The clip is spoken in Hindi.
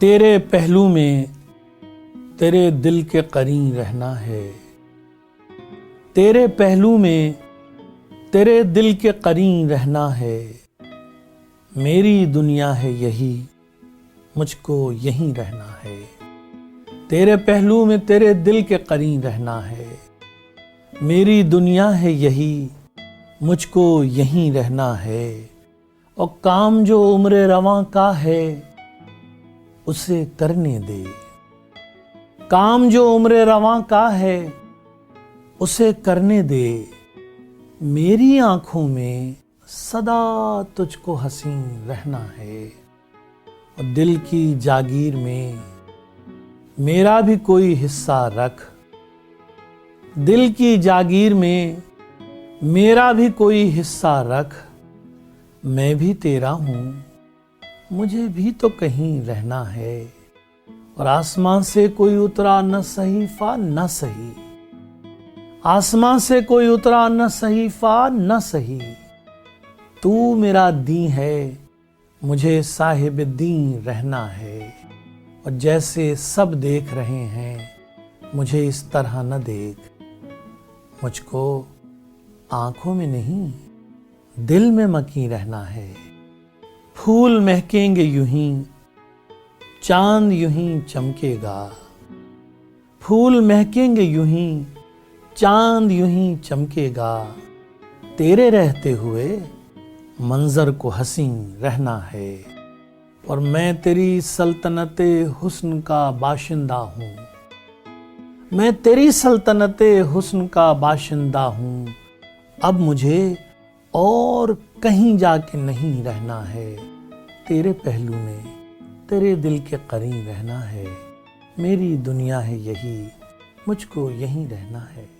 तेरे पहलू में तेरे दिल के करीं रहना है। तेरे पहलू में तेरे दिल के करीं रहना है। मेरी दुनिया है यही, मुझको यहीं रहना है। तेरे पहलू में तेरे दिल के करीं रहना है। मेरी दुनिया है यही, मुझको यहीं रहना है। और काम जो उम्र रवां का है उसे करने दे। काम जो उम्र रवां का है उसे करने दे। मेरी आंखों में सदा तुझको हसीन रहना है। और दिल की जागीर में मेरा भी कोई हिस्सा रख। दिल की जागीर में मेरा भी कोई हिस्सा रख। मैं भी तेरा हूं, मुझे भी तो कहीं रहना है। और आसमान से कोई उतरा न सहीफा न सही। आसमान से कोई उतरा न सहीफा न सही। तू मेरा दी है, मुझे साहिब दी रहना है। और जैसे सब देख रहे हैं मुझे इस तरह न देख। मुझको आंखों में नहीं दिल में मकीन रहना है। फूल महकेंगे यूं ही, चांद यूं ही चमकेगा। फूल महकेंगे यूं ही, चांद यूं ही चमकेगा। तेरे रहते हुए मंजर को हसीन रहना है। और मैं तेरी सल्तनते हुस्न का बाशिंदा हूँ। मैं तेरी सल्तनते हुस्न का बाशिंदा हूँ। अब मुझे और कहीं जाके नहीं रहना है। तेरे पहलू में तेरे दिल के करीं रहना है। मेरी दुनिया है यही, मुझको यहीं रहना है।